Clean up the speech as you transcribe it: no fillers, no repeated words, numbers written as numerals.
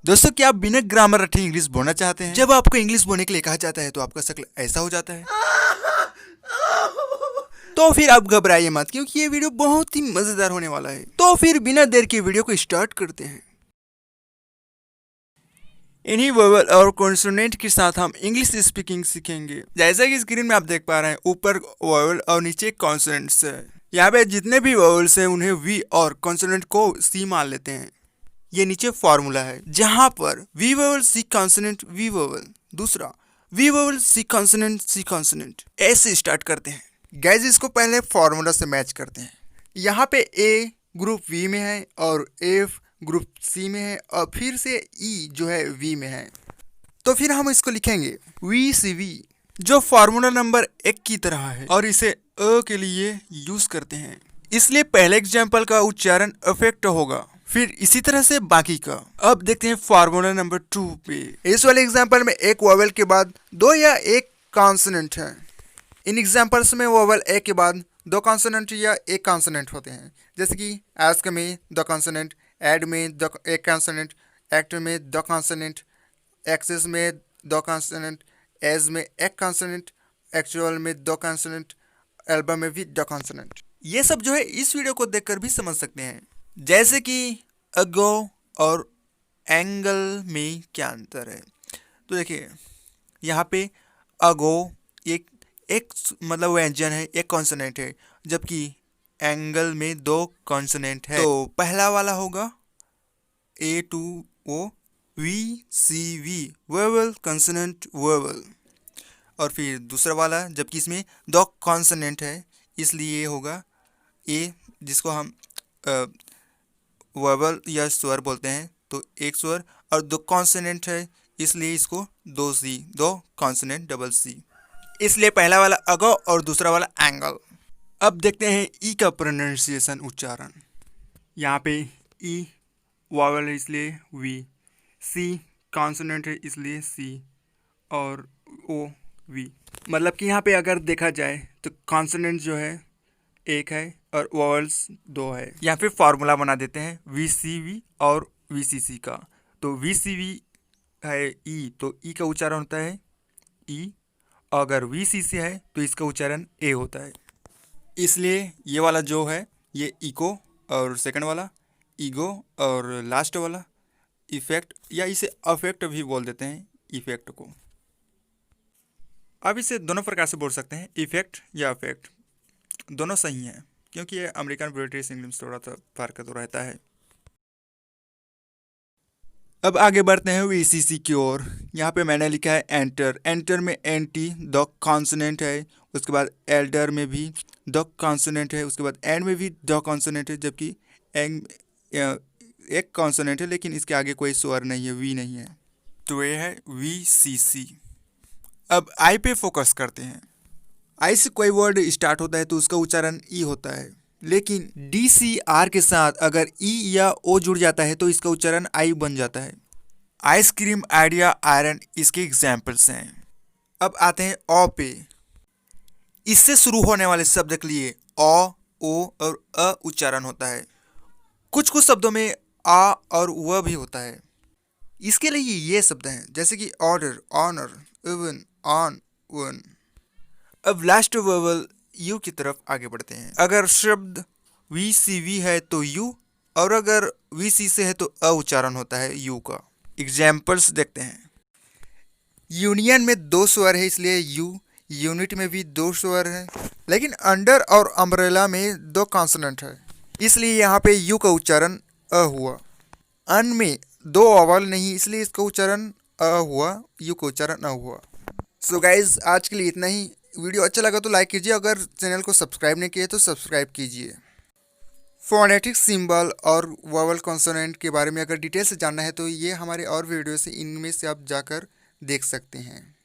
दोस्तों, क्या आप बिना ग्रामर रटे इंग्लिश बोलना चाहते हैं? जब आपको इंग्लिश बोलने के लिए कहा जाता है तो आपका शक्ल ऐसा हो जाता है। तो फिर आप घबराइए मत, क्योंकि ये वीडियो बहुत ही मजेदार होने वाला है। तो फिर बिना देर के वीडियो को स्टार्ट करते हैं। इन्हीं वोवेल और कॉन्सोनेंट के साथ हम इंग्लिश स्पीकिंग सीखेंगे। जैसा कि स्क्रीन में आप देख पा रहे हैं, ऊपर वोवेल और नीचे कॉन्सोनेंट्स है। यहाँ पे जितने भी वोवेल्स हैं उन्हें वी और कॉन्सोनेंट को सी मान लेते हैं। ये नीचे फॉर्मूला है, जहां पर V vowel C consonant V vowel, दूसरा वी वोवेल सी कॉन्सोनेंट, ऐसे स्टार्ट करते हैं। गाइस, इसको पहले फॉर्मूला से मैच करते हैं। यहाँ पे ए ग्रुप वी में है और एफ ग्रुप सी में है और फिर से ई जो है वी में है। तो फिर हम इसको लिखेंगे वी सी वी, जो फॉर्मूला नंबर 1 की तरह है और इसे अ के लिए यूज करते हैं, इसलिए पहले एग्जाम्पल का उच्चारण अफेक्ट होगा, फिर इसी तरह से बाकी का। अब देखते हैं फॉर्मूला नंबर 2 पे। इस वाले एग्जाम्पल में एक वोवेल के बाद दो या एक कॉन्सोनेंट है। इन एग्जाम्पल्स में वोवेल ए के बाद दो कॉन्सोनेंट या एक कॉन्सोनेंट होते हैं, जैसे कि आस्क में दो कॉन्सोनेंट, एड में दो एक कॉन्सोनेंट, एक्ट में दो कॉन्सोनेंट, एक्सेस में दो कॉन्सोनेंट, एज में एक कॉन्सोनेंट, एक्चुअल में दो कॉन्सोनेंट, एल्बम में भी दो कॉन्सोनेंट। ये सब जो है इस वीडियो को देखकर भी समझ सकते हैं, जैसे कि अगो और एंगल में क्या अंतर है। तो देखिए, यहाँ पे अगो एक मतलब व्यंजन है, एक कॉन्सोनेंट है, जबकि एंगल में दो कॉन्सोनेंट है। तो पहला वाला होगा A to O V C V, vowel consonant vowel, और फिर दूसरा वाला जबकि इसमें दो कॉन्सोनेंट है इसलिए ये होगा ए, जिसको हम वोवेल या स्वर बोलते हैं, तो एक स्वर, और दो कॉन्सोनेंट है इसलिए इसको दो सी, दो कॉन्सोनेंट डबल सी, इसलिए पहला वाला अगो और दूसरा वाला एंगल। अब देखते हैं ई का प्रोनाउंसिएशन, उच्चारण। यहाँ पे ई वोवेल है इसलिए वी, सी कॉन्सोनेंट है इसलिए सी, और ओ वी। मतलब कि यहाँ पे अगर देखा जाए तो कॉन्सोनेंट जो है एक है और वोवेल्स दो है। यहाँ पे फॉर्मूला बना देते हैं वी सी वी और वी सी सी का। तो वी सी वी है ई, तो ई का उच्चारण होता है ई, अगर वी सी सी है तो इसका उच्चारण ए होता है। इसलिए ये वाला जो है ये इको, और सेकंड वाला ईगो, और लास्ट वाला इफेक्ट, या इसे अफेक्ट भी बोल देते हैं इफेक्ट को। अब इसे दोनों प्रकार से बोल सकते हैं, इफेक्ट या अफेक्ट, दोनों सही हैं, क्योंकि ये अमेरिकन ब्रिटिश इंग्लिश थोड़ा सा फर्क तो रहता है। अब आगे बढ़ते हैं वीसीसी की ओर। यहाँ पे मैंने लिखा है एंटर। एंटर में एंटी दो कॉन्सोनेंट है, उसके बाद एल्डर में भी दो कॉन्सोनेंट है, उसके बाद एंड में भी दो कॉन्सोनेंट है, जबकि एक कॉन्सोनेंट है लेकिन इसके आगे कोई स्वर नहीं है, वी नहीं है, तो ये है वीसीसी। अब आई पे फोकस करते हैं। आई से कोई वर्ड स्टार्ट होता है तो उसका उच्चारण ई होता है, लेकिन डी सी आर के साथ अगर ई या ओ जुड़ जाता है तो इसका उच्चारण आई बन जाता है। आइसक्रीम, आइडिया, आयरन इसके एग्जाम्पल्स हैं। अब आते हैं ओ पे। इससे शुरू होने वाले शब्द के लिए ओ, ओ और अ उच्चारण होता है। कुछ कुछ शब्दों में आ और व भी होता है। इसके लिए ये शब्द हैं, जैसे कि order, honour, even, on, one. अब लास्ट वोवेल यू की तरफ आगे बढ़ते हैं। अगर शब्द वी सी वी है तो यू, और अगर वी सी से है तो अ उच्चारण होता है यू का। एग्जाम्पल्स देखते हैं। यूनियन में दो स्वर है इसलिए यू, यूनिट में भी दो स्वर है, लेकिन अंडर और अम्ब्रेला में दो कॉन्सोनेंट है इसलिए यहाँ पे यू का उच्चारण अ हुआ। अन में दो वोवेल नहीं इसलिए इसका उच्चारण अ हुआ, यू का उच्चारण अ हुआ। सो गाइज, आज के लिए इतना ही। वीडियो अच्छा लगा तो लाइक कीजिए, अगर चैनल को सब्सक्राइब नहीं किए तो सब्सक्राइब कीजिए। फोनेटिक सिंबल और वोवेल कॉन्सोनेंट के बारे में अगर डिटेल से जानना है तो ये हमारे और वीडियो से इनमें से आप जाकर देख सकते हैं।